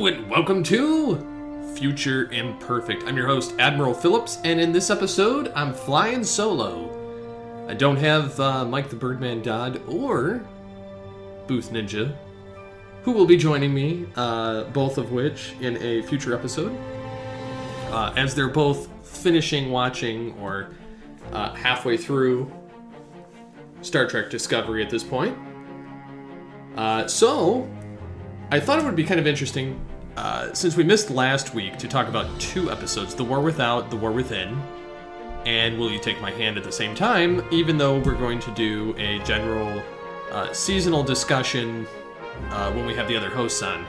Hello and welcome to Future Imperfect. I'm your host, Admiral Phillips, and in this episode, I'm flying solo. I don't have Mike the Birdman Dodd or Booth Ninja, who will be joining me, both of which in a future episode, as they're both finishing watching or halfway through Star Trek Discovery at this point. So I thought it would be kind of interesting, since we missed last week, to talk about two episodes, The War Without, The War Within, and Will You Take My Hand at the same time, even though we're going to do a general seasonal discussion when we have the other hosts on,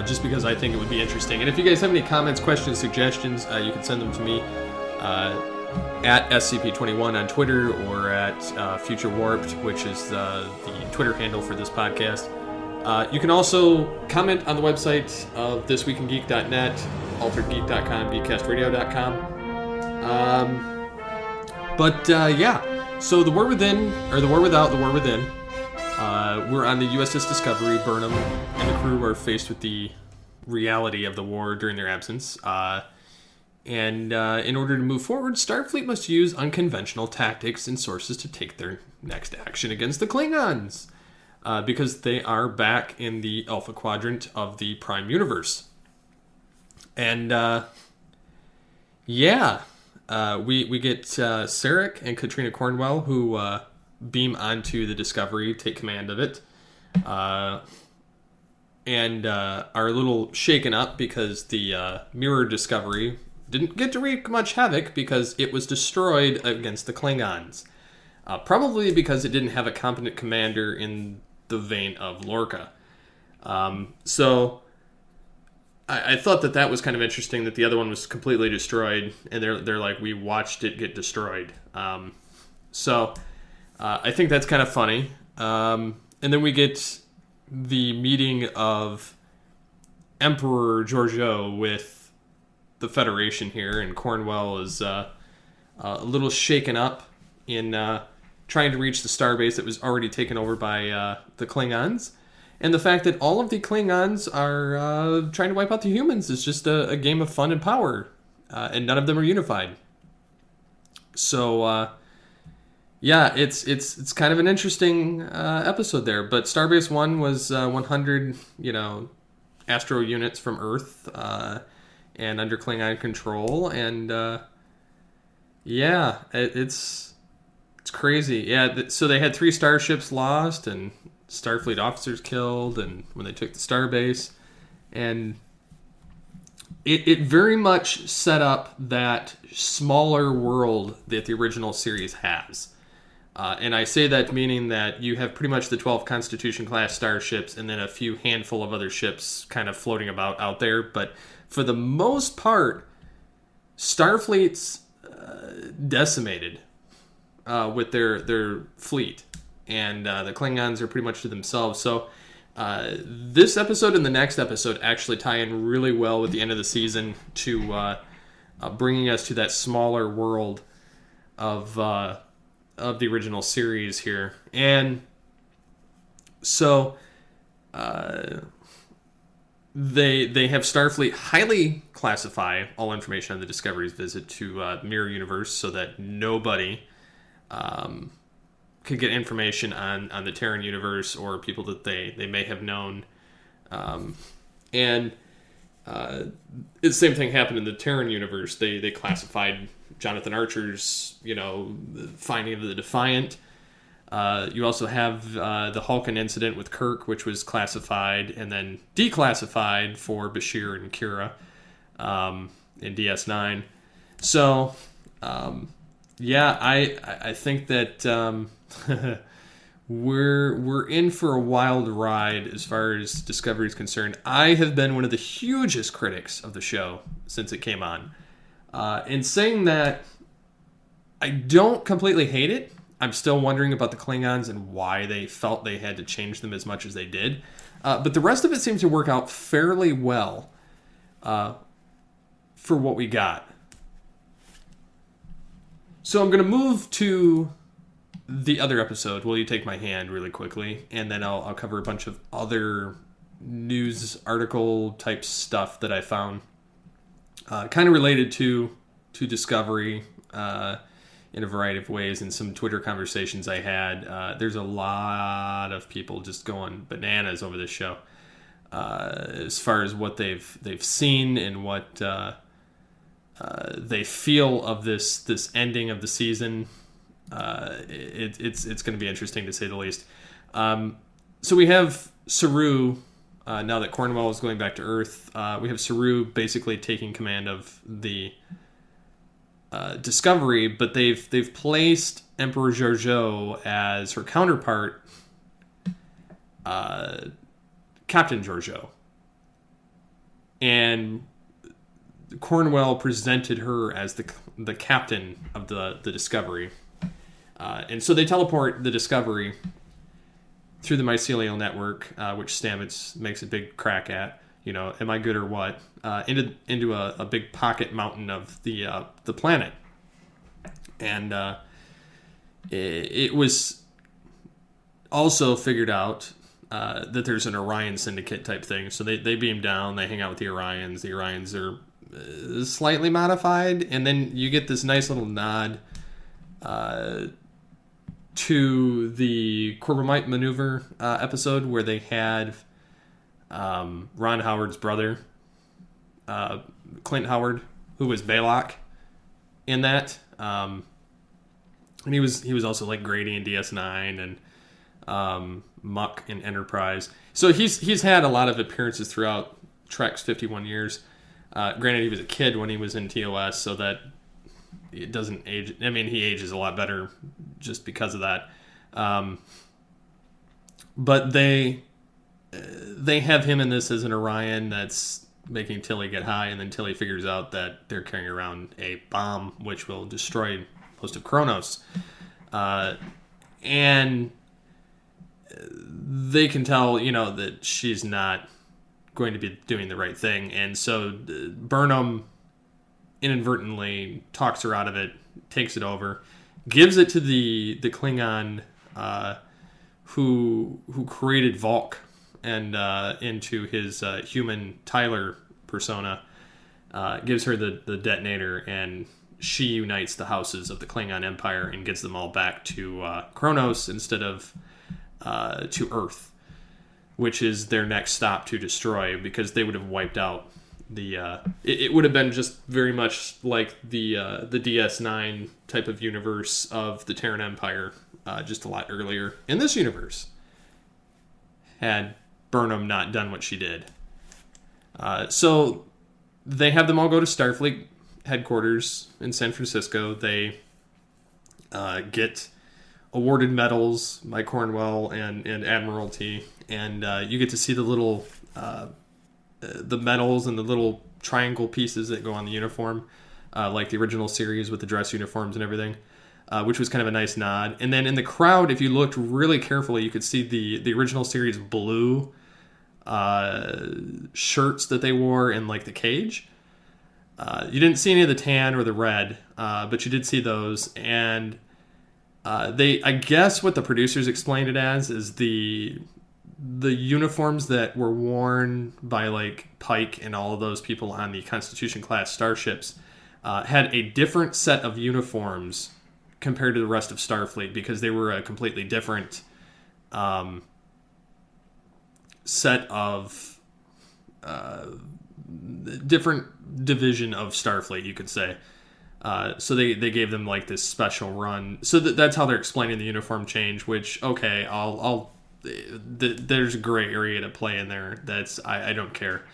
just because I think it would be interesting. And if you guys have any comments, questions, suggestions, you can send them to me at SCP21 on Twitter or at Future Warped, which is the Twitter handle for this podcast. You can also comment on the website of thisweekingeek.net, alteredgeek.com, geekcastradio.com. Yeah. So The War Within, or The War Without, The War Within. We're on the USS Discovery. Burnham and the crew are faced with the reality of the war during their absence. And in order to move forward, Starfleet must use unconventional tactics and sources to take their next action against the Klingons. Because they are back in the Alpha Quadrant of the Prime Universe. And, we get Sarek and Katrina Cornwell, who beam onto the Discovery, take command of it, and are a little shaken up because the Mirror Discovery didn't get to wreak much havoc because it was destroyed against the Klingons. Probably because it didn't have a competent commander in the vein of Lorca. So I thought that was kind of interesting that the other one was completely destroyed, and they're like, we watched it get destroyed. So I think that's kind of funny. And then we get the meeting of Emperor Georgiou with the Federation here, and Cornwell is a little shaken up in trying to reach the starbase that was already taken over by the Klingons. And the fact that all of the Klingons are trying to wipe out the humans is just a game of fun and power. And none of them are unified. So, it's kind of an interesting episode there. But Starbase 1 was 100, astro units from Earth and under Klingon control. And, it's crazy. Yeah, so they had 3 starships lost and Starfleet officers killed and when they took the starbase. And it very much set up that smaller world that the original series has. And I say that meaning that you have pretty much the 12 Constitution-class starships and then a few handful of other ships kind of floating about out there. But for the most part, Starfleet's decimated with their fleet, and the Klingons are pretty much to themselves. So this episode and the next episode actually tie in really well with the end of the season to bringing us to that smaller world of the original series here. And so they have Starfleet highly classify all information on the Discovery's visit to the Mirror Universe so that nobody could get information on the Terran universe or people that they may have known. The same thing happened in the Terran universe. They classified Jonathan Archer's, finding of the Defiant. You also have the Hulken incident with Kirk, which was classified and then declassified for Bashir and Kira in DS9. So, I think that we're in for a wild ride as far as Discovery is concerned. I have been one of the hugest critics of the show since it came on. In saying that, I don't completely hate it. I'm still wondering about the Klingons and why they felt they had to change them as much as they did. But the rest of it seems to work out fairly well for what we got. So I'm going to move to the other episode, Will You Take My Hand, really quickly, and then I'll cover a bunch of other news article type stuff that I found, kind of related to Discovery in a variety of ways, and some Twitter conversations I had. There's a lot of people just going bananas over this show, as far as what they've seen and what they feel of this ending of the season. It's going to be interesting to say the least. So we have Saru, now that Cornwell is going back to Earth. We have Saru basically taking command of the Discovery, but they've placed Emperor Georgiou as her counterpart, Captain Georgiou. And Cornwell presented her as the captain of the Discovery. And so they teleport the Discovery through the mycelial network, which Stamets makes a big crack at. Am I good or what? Into a big pocket mountain of the planet. And it was also figured out that there's an Orion Syndicate type thing. So they beam down, they hang out with the Orions. The Orions are slightly modified, and then you get this nice little nod to the Corbomite Maneuver episode where they had Ron Howard's brother, Clint Howard, who was Baylock in that, and he was also like Grady in DS9 and Muck in Enterprise. So he's had a lot of appearances throughout Trek's 51 years. Granted, he was a kid when he was in TOS, so that it doesn't age. I mean, he ages a lot better just because of that. But they have him in this as an Orion that's making Tilly get high, and then Tilly figures out that they're carrying around a bomb which will destroy most of Kronos. And they can tell, that she's not going to be doing the right thing. And so Burnham inadvertently talks her out of it, takes it over, gives it to the Klingon who created Volk and into his human Tyler persona, gives her the detonator, and she unites the houses of the Klingon Empire and gets them all back to Kronos instead of to Earth, which is their next stop to destroy, because they would have wiped out the it would have been just very much like the DS9 type of universe of the Terran Empire, just a lot earlier in this universe, had Burnham not done what she did. So they have them all go to Starfleet headquarters in San Francisco. They get awarded medals by Cornwell and Admiralty, and you get to see the little the medals and the little triangle pieces that go on the uniform, like the original series with the dress uniforms and everything, which was kind of a nice nod. And then in the crowd, if you looked really carefully, you could see the original series blue shirts that they wore in like the cage. You didn't see any of the tan or the red, but you did see those. And I guess what the producers explained it as is the uniforms that were worn by like Pike and all of those people on the Constitution class starships had a different set of uniforms compared to the rest of Starfleet, because they were a completely different set of different division of Starfleet, you could say. So they gave them like this special run. So that's how they're explaining the uniform change, which, okay, there's a gray area to play in there. I don't care.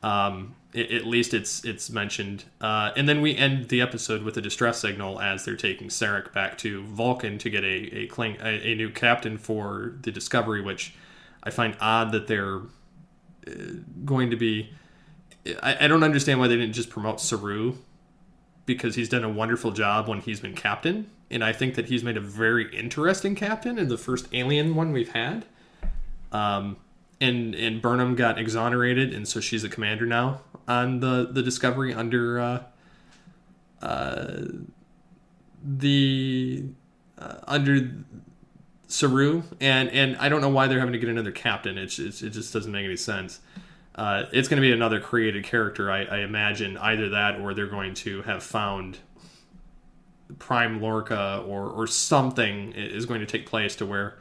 At least it's mentioned. And then we end the episode with a distress signal as they're taking Sarek back to Vulcan to get a new captain for the Discovery, which I find odd that they're going to be... I don't understand why they didn't just promote Saru, because he's done a wonderful job when he's been captain, and I think that he's made a very interesting captain in the first Alien one we've had. And Burnham got exonerated, and so she's a commander now on the Discovery under under Saru, and I don't know why they're having to get another captain. It just doesn't make any sense. It's going to be another created character, I imagine. Either that, or they're going to have found Prime Lorca, or something is going to take place to where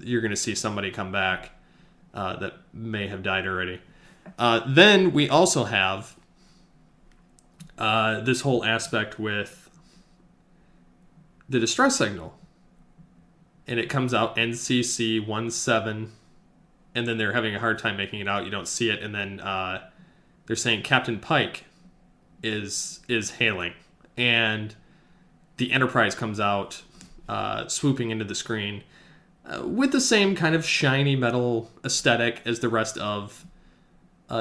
you're going to see somebody come back that may have died already. Then we also have this whole aspect with the distress signal. And it comes out NCC-17, and then they're having a hard time making it out. You don't see it, and then they're saying Captain Pike is hailing. And the Enterprise comes out, swooping into the screen, with the same kind of shiny metal aesthetic as the rest of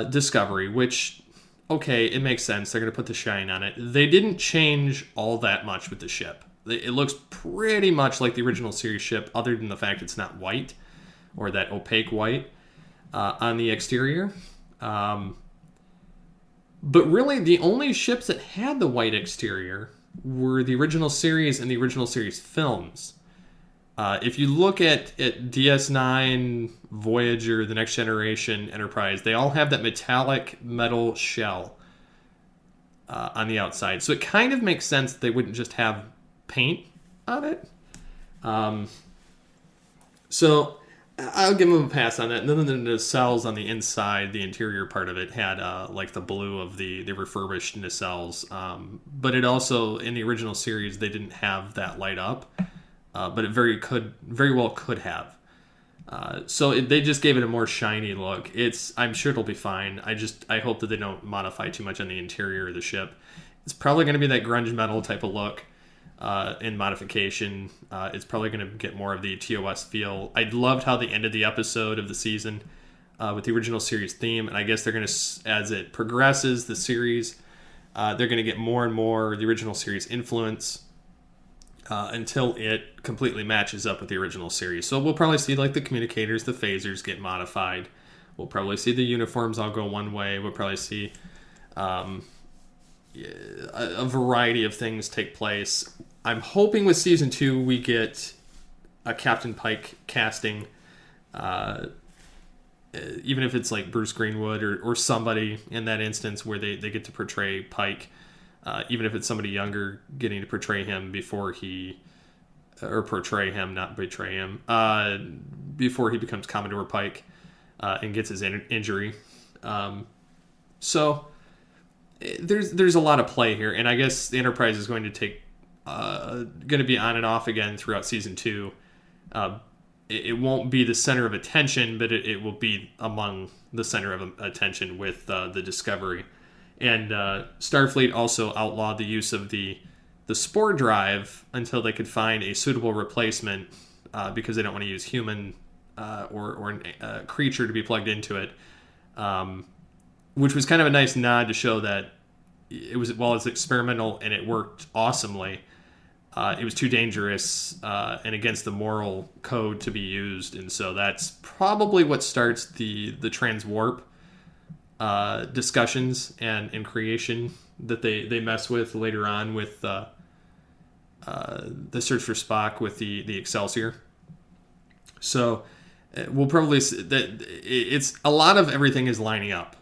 Discovery, which, okay, it makes sense. They're going to put the shine on it. They didn't change all that much with the ship. It looks pretty much like the original series ship, other than the fact it's not white, or that opaque white on the exterior. But really, the only ships that had the white exterior were the original series and the original series films. If you look at DS9, Voyager, The Next Generation, Enterprise, they all have that metallic metal shell on the outside. So it kind of makes sense that they wouldn't just have paint on it. So I'll give them a pass on that. And then the nacelles on the inside, the interior part of it, had like the blue of the refurbished nacelles. But it also, in the original series, they didn't have that light up. But it very well could have. So they just gave it a more shiny look. I'm sure it'll be fine. I hope that they don't modify too much on the interior of the ship. It's probably going to be that grunge metal type of look in modification. It's probably going to get more of the TOS feel. I loved how they ended the episode of the season with the original series theme, and I guess they're going to, as it progresses, the series, they're going to get more and more the original series influence. Until it completely matches up with the original series. So we'll probably see like the communicators, the phasers get modified. We'll probably see the uniforms all go one way. We'll probably see a variety of things take place. I'm hoping with season 2 we get a Captain Pike casting, even if it's like Bruce Greenwood or somebody in that instance where they get to portray Pike. Even if it's somebody younger getting to portray him before portray him, not betray him, before he becomes Commodore Pike and gets his injury. So there's a lot of play here, and I guess the Enterprise is going to be on and off again throughout season 2. It won't be the center of attention, but it will be among the center of attention with the Discovery. And Starfleet also outlawed the use of the spore drive until they could find a suitable replacement because they don't want to use human or a creature to be plugged into it, which was kind of a nice nod to show that it's experimental and it worked awesomely. It was too dangerous and against the moral code to be used, and so that's probably what starts the transwarp discussions and creation that they mess with later on with the search for Spock with the Excelsior. So we'll probably see that it's a lot of everything is lining up,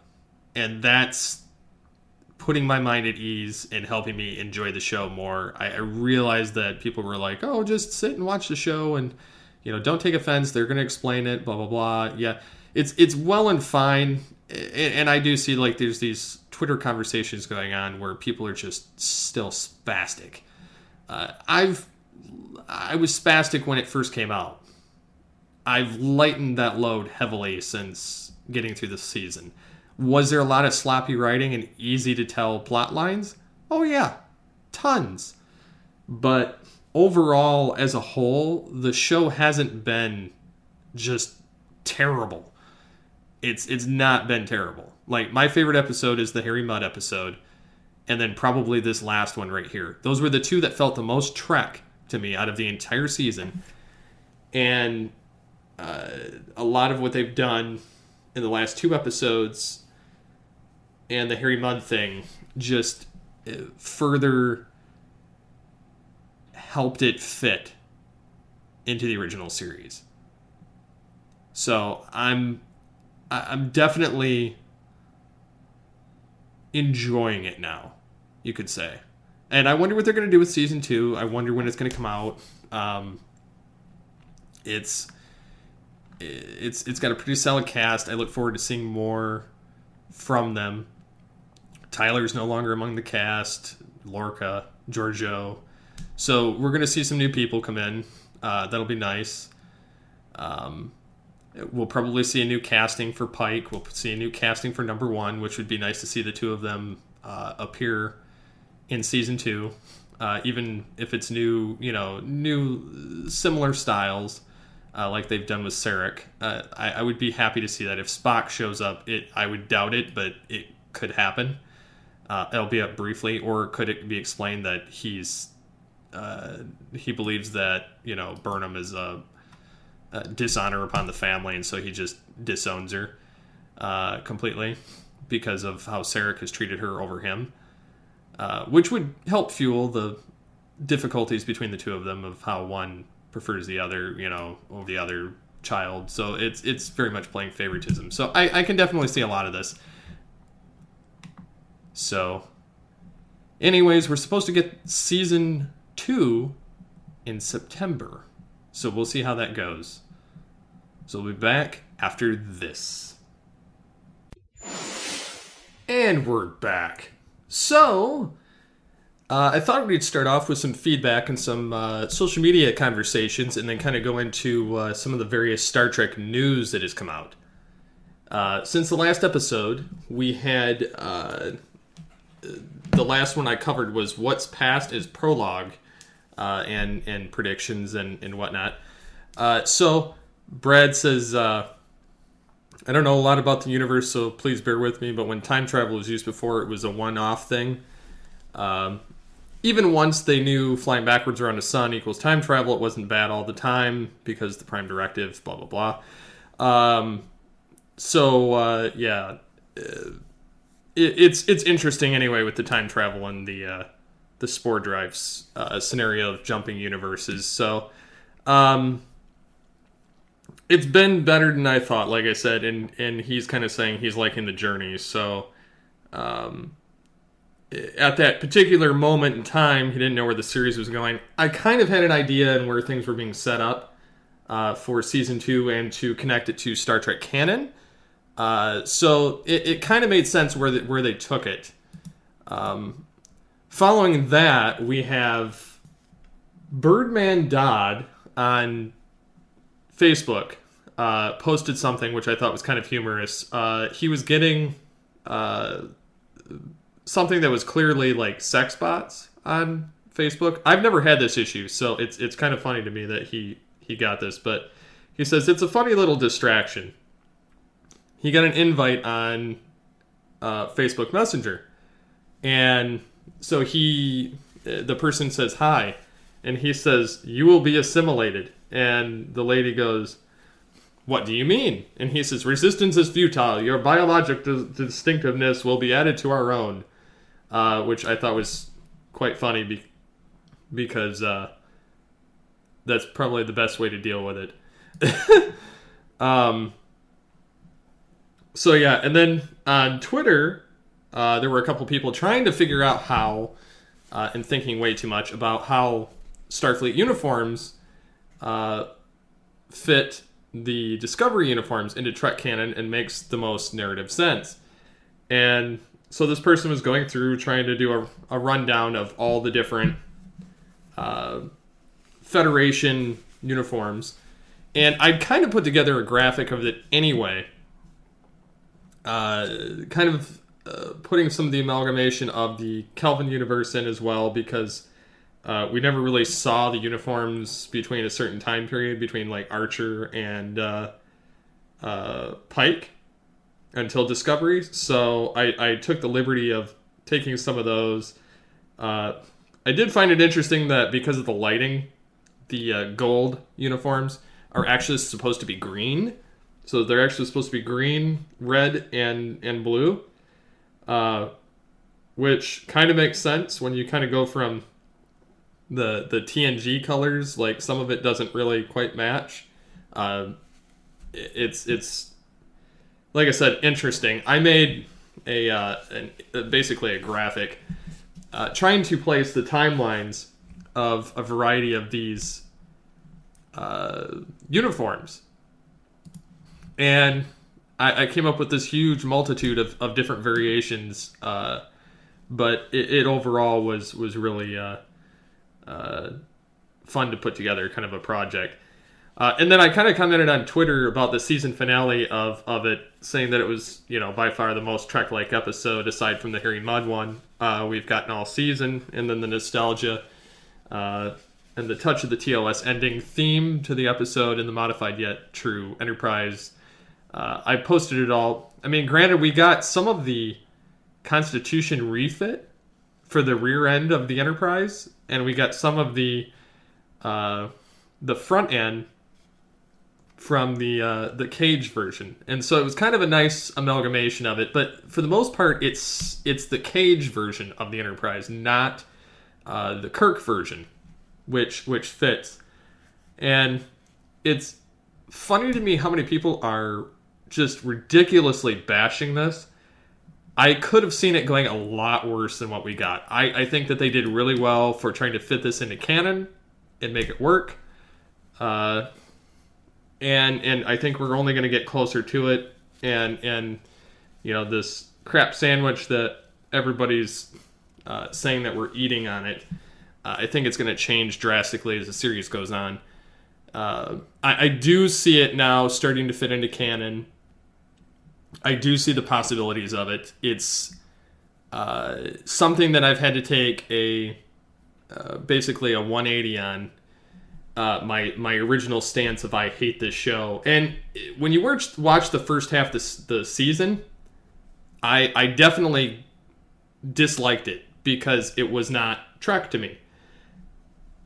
and that's putting my mind at ease and helping me enjoy the show more. I realize that people were like, "Oh, just sit and watch the show, and don't take offense. They're going to explain it, blah blah blah." Yeah, it's well and fine. And I do see like there's these Twitter conversations going on where people are just still spastic. I was spastic when it first came out. I've lightened that load heavily since getting through the season. Was there a lot of sloppy writing and easy to tell plot lines? Oh yeah, tons. But overall, as a whole, the show hasn't been just terrible. It's not been terrible. Like, my favorite episode is the Harry Mudd episode, and then probably this last one right here. Those were the two that felt the most Trek to me out of the entire season. And a lot of what they've done in the last 2 episodes and the Harry Mudd thing just further helped it fit into the original series. So I'm definitely enjoying it now, you could say. And I wonder what they're going to do with season 2. I wonder when it's going to come out. It's got a pretty solid cast. I look forward to seeing more from them. Tyler's no longer among the cast. Lorca, Giorgio. So we're going to see some new people come in. That'll be nice. We'll probably see a new casting for Pike. We'll see a new casting for Number 1, which would be nice to see the two of them appear in season 2. Even if it's new similar styles, like they've done with Sarek. I would be happy to see that. If Spock shows up, I would doubt it, but it could happen. Albeit briefly, or could it be explained that he believes that Burnham is a dishonor upon the family, and so he just disowns her completely because of how Sarek has treated her over him, which would help fuel the difficulties between the two of them of how one prefers the other, over the other child. So it's very much playing favoritism. So I can definitely see a lot of this. So, anyways, we're supposed to get season 2 in September. So we'll see how that goes. So we'll be back after this. And we're back. So, I thought we'd start off with some feedback and some social media conversations, and then kind of go into some of the various Star Trek news that has come out. Since the last episode, we had... the last one I covered was What's Past is Prologue, and predictions and whatnot. So Brad says, I don't know a lot about the universe, so please bear with me, but when time travel was used before, it was a one-off thing. Even once they knew flying backwards around the sun equals time travel, it wasn't bad all the time because the Prime Directive, blah, blah, blah. It's interesting anyway with the time travel and the spore drives scenario of jumping universes. So it's been better than I thought, like I said, and he's kind of saying he's liking the journey. So at that particular moment in time, he didn't know where the series was going. I kind of had an idea and where things were being set up for season 2 and to connect it to Star Trek canon. So it kind of made sense where they took it. Following that, we have Birdman Dodd on Facebook posted something which I thought was kind of humorous. He was getting something that was clearly like sex bots on Facebook. I've never had this issue, so it's kind of funny to me that he got this. But he says it's a funny little distraction. He got an invite on Facebook Messenger. And so the person says hi. And he says, "You will be assimilated." And the lady goes, "What do you mean?" And he says, "Resistance is futile. Your biologic distinctiveness will be added to our own." Which I thought was quite funny because that's probably the best way to deal with it. So yeah, and then on Twitter, there were a couple people trying to figure out how, and thinking way too much about how Starfleet uniforms fit the Discovery uniforms into Trek canon and makes the most narrative sense. And so this person was going through trying to do a rundown of all the different Federation uniforms. And I'd kind of put together a graphic of it anyway. Putting some of the amalgamation of the Kelvin universe in as well, because we never really saw the uniforms between a certain time period between like Archer and Pike until Discovery. So I took the liberty of taking some of those. I did find it interesting that because of the lighting, the gold uniforms are actually supposed to be green. So they're actually supposed to be green, red, and blue, which kind of makes sense when you kind of go from the TNG colors, like some of it doesn't really quite match. It's like I said, interesting. I made basically a graphic trying to place the timelines of a variety of these uniforms, and I came up with this huge multitude of different variations, but it overall was really fun to put together, kind of a project. And then I kind of commented on Twitter about the season finale of it, saying that it was, by far the most Trek-like episode, aside from the Harry Mudd one we've gotten all season, and then the nostalgia and the touch of the TOS ending theme to the episode and the modified yet true Enterprise. I posted it all. I mean, granted, we got some of the Constitution refit for the rear end of the Enterprise, and we got some of the front end from the Cage version, and so it was kind of a nice amalgamation of it. But for the most part, it's the Cage version of the Enterprise, not the Kirk version, which fits. And it's funny to me how many people are just ridiculously bashing this. I could have seen it going a lot worse than what we got. I think that they did really well for trying to fit this into canon and make it work. And I think we're only going to get closer to it. And this crap sandwich that everybody's saying that we're eating on it, I think it's going to change drastically as the series goes on. I do see it now starting to fit into canon. I do see the possibilities of it. It's something that I've had to take basically a 180 on. My original stance of I hate this show. And when you watch the first half of the season, I definitely disliked it because it was not Trek to me.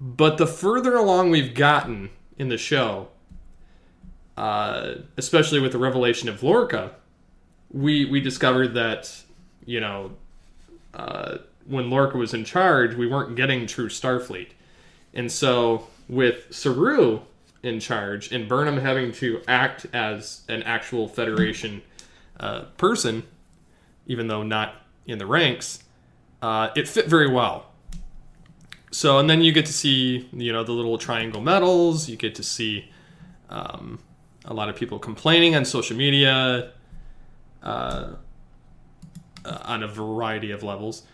But the further along we've gotten in the show, especially with the revelation of Lorca, we discovered that, when Lorca was in charge, we weren't getting true Starfleet. And so with Saru in charge and Burnham having to act as an actual Federation person, even though not in the ranks, it fit very well. So, and then you get to see, the little triangle medals. You get to see a lot of people complaining on social media on a variety of levels.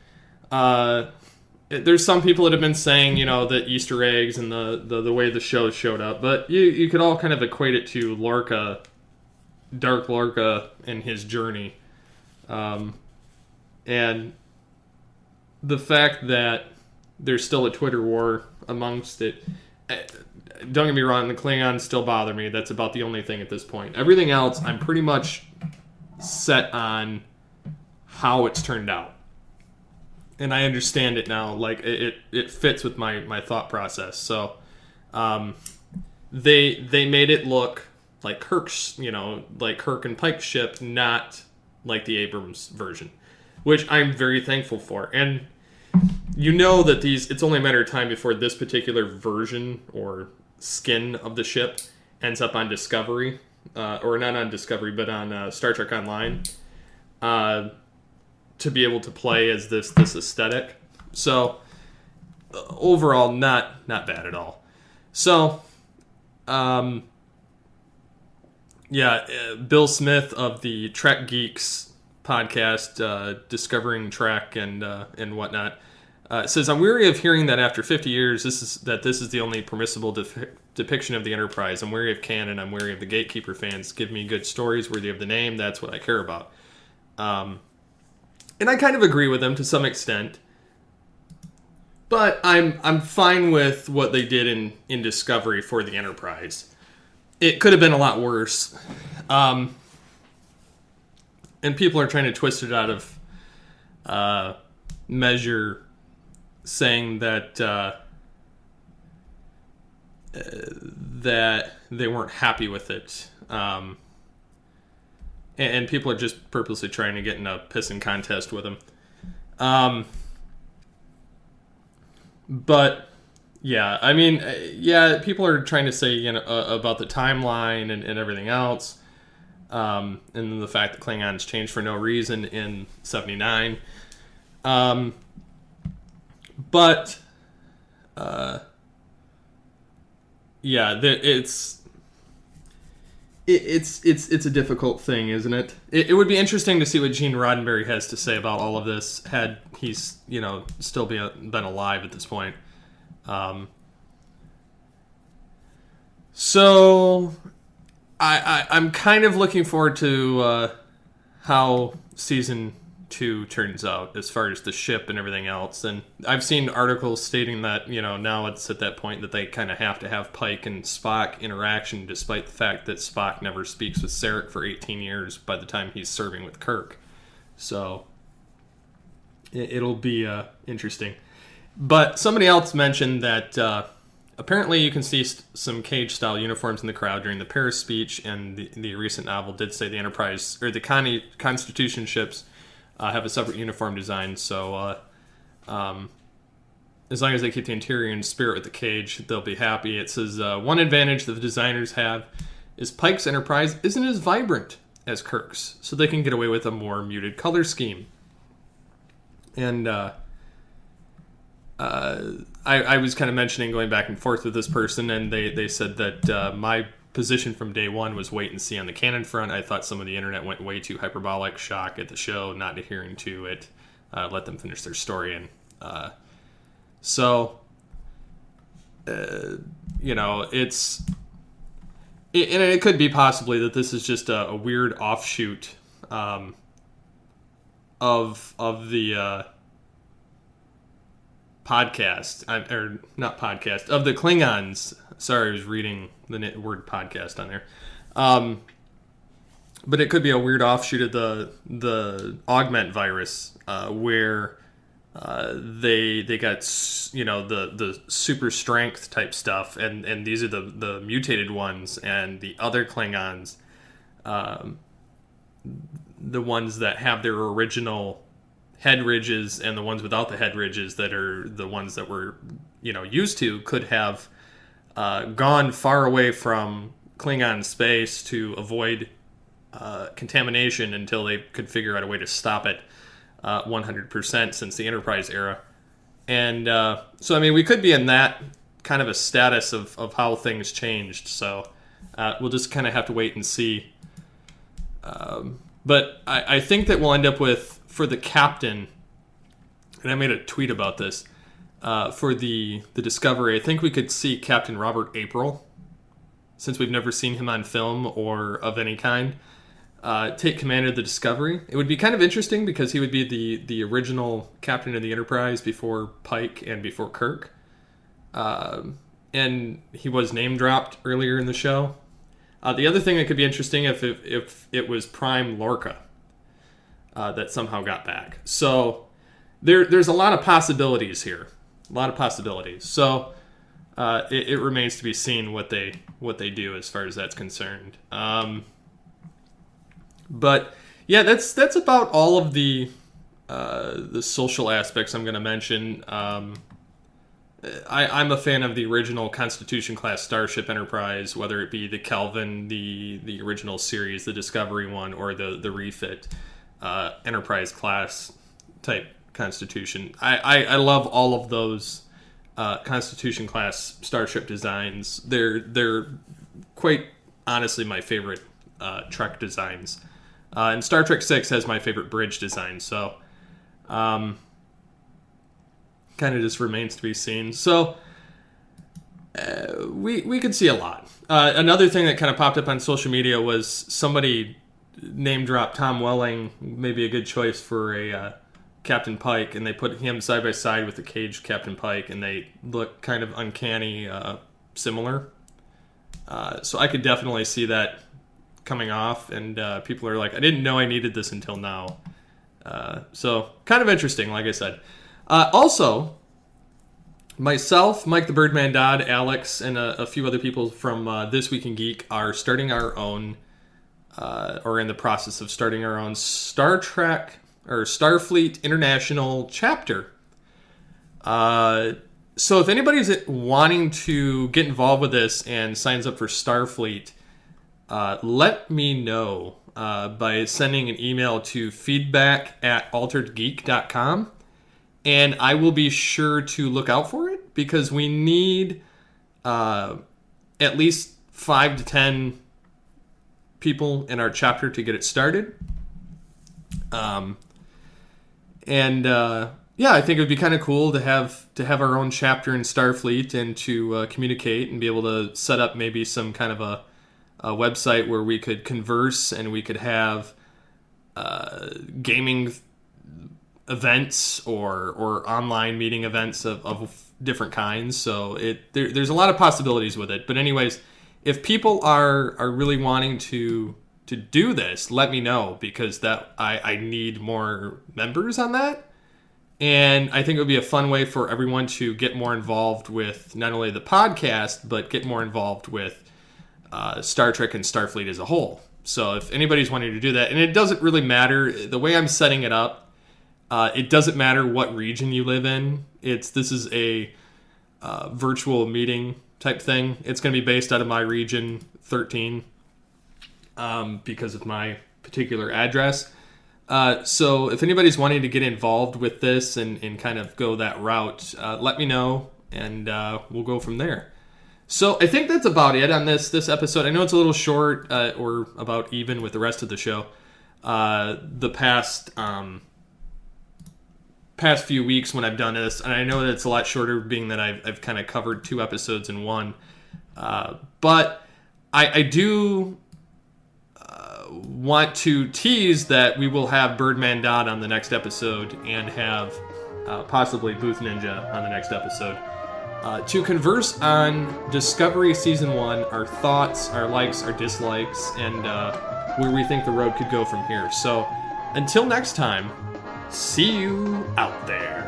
There's some people that have been saying, the Easter eggs and the way the show showed up, but you could all kind of equate it to Lorca, Dark Lorca, and his journey. And the fact that there's still a Twitter war amongst it, don't get me wrong, the Klingons still bother me. That's about the only thing at this point. Everything else, I'm pretty much set on how it's turned out. And I understand it now. Like, it fits with my thought process. So, they made it look like Kirk's, like Kirk and Pike's ship, not like the Abrams version, which I'm very thankful for. And that it's only a matter of time before this particular version or skin of the ship ends up on Discovery, or not on Discovery, but on Star Trek Online. To be able to play as this aesthetic. So overall, not bad at all. So, Bill Smith of the Trek Geeks podcast, Discovering Trek and whatnot, says, "I'm weary of hearing that after 50 years, this is the only permissible depiction of the Enterprise. I'm weary of canon. I'm weary of the gatekeeper fans. Give me good stories worthy of the name. That's what I care about." And I kind of agree with them to some extent, but I'm fine with what they did in Discovery for the Enterprise. It could have been a lot worse, and people are trying to twist it out of measure, saying that that they weren't happy with it. And people are just purposely trying to get in a pissing contest with him. But Yeah, I mean, yeah, people are trying to say, about the timeline people are trying to say, about the timeline and everything else, and then the fact that Klingons changed for no reason in '79. But yeah, it's a difficult thing, isn't it? It would be interesting to see what Gene Roddenberry has to say about all of this had he's still been alive at this point. So I'm kind of looking forward to how season 2 turns out as far as the ship and everything else. And I've seen articles stating that now it's at that point that they kind of have to have Pike and Spock interaction, despite the fact that Spock never speaks with Sarek for 18 years by the time he's serving with Kirk. So it'll be interesting. But somebody else mentioned that apparently you can see some cage-style uniforms in the crowd during the Paris speech, and the recent novel did say the Enterprise, or the Constitution ships, have a separate uniform design. So as long as they keep the interior in spirit with the cage, they'll be happy. It says, one advantage that the designers have is Pike's Enterprise isn't as vibrant as Kirk's, so they can get away with a more muted color scheme. And I was kind of mentioning going back and forth with this person, and they said that my position from day one was wait and see on the canon front. I thought some of the internet went way too hyperbolic, shock at the show, not adhering to it, let them finish their story. And it could be possibly that this is just a weird offshoot of the podcast, or not podcast, of the Klingons. Sorry, I was reading the word podcast on there. But it could be a weird offshoot of the augment virus, where they got the super strength type stuff, and these are the mutated ones, and the other Klingons, the ones that have their original head ridges, and the ones without the head ridges that are the ones that we're used to, could have gone far away from Klingon space to avoid contamination until they could figure out a way to stop it 100% since the Enterprise era. And so I mean, we could be in that kind of a status of how things changed. So we'll just kind of have to wait and see. But I think that we'll end up with, for the captain, and I made a tweet about this, for the Discovery, I think we could see Captain Robert April, since we've never seen him on film or of any kind, take command of the Discovery. It would be kind of interesting because he would be the original captain of the Enterprise before Pike and before Kirk. And he was name dropped earlier in the show. The other thing that could be interesting if it was Prime Lorca that somehow got back. So there's a lot of possibilities here. A lot of possibilities. So it remains to be seen what they do as far as that's concerned. But yeah, that's about all of the social aspects I'm going to mention. I'm a fan of the original Constitution class Starship Enterprise, whether it be the Kelvin, the original series, the Discovery one, or the refit Enterprise class type Constitution. I love all of those Constitution class Starship designs. They're quite honestly my favorite Trek designs. And Star Trek 6 has my favorite bridge design, so kind of just remains to be seen. So we could see a lot. Another thing that kind of popped up on social media was somebody name dropped Tom Welling, maybe a good choice for a Captain Pike, and they put him side by side with the caged Captain Pike, and they look kind of uncanny similar. So I could definitely see that coming off, and people are like, I didn't know I needed this until now. So kind of interesting, like I said. Also, myself, Mike the Birdman Dodd, Alex, and a few other people from This Week in Geek are starting our own, or in the process of starting our own Star Trek or Starfleet International chapter. So if anybody's wanting to get involved with this and signs up for Starfleet, let me know by sending an email to feedback@alteredgeek.com, and I will be sure to look out for it, because we need at least 5 to 10 people in our chapter to get it started. Yeah, I think it would be kind of cool to have our own chapter in Starfleet and to communicate and be able to set up maybe some kind of a website where we could converse and we could have gaming events or online meeting events of different kinds. So there's a lot of possibilities with it. But anyways, if people are really wanting to do this, let me know, because I need more members on that. And I think it would be a fun way for everyone to get more involved with not only the podcast, but get more involved with Star Trek and Starfleet as a whole. So if anybody's wanting to do that, and it doesn't really matter, the way I'm setting it up, it doesn't matter what region you live in. This is a virtual meeting type thing. It's going to be based out of my region 13 because of my particular address. So if anybody's wanting to get involved with this and kind of go that route, let me know, and we'll go from there. So I think that's about it on this episode. I know it's a little short, or about even with the rest of the show. The past few weeks when I've done this, and I know that it's a lot shorter, being that I've kind of covered 2 episodes in one. But I do want to tease that we will have Birdman Dodd on the next episode, and have possibly Booth Ninja on the next episode, to converse on Discovery Season 1, our thoughts, our likes, our dislikes, and where we think the road could go from here. So until next time, see you out there.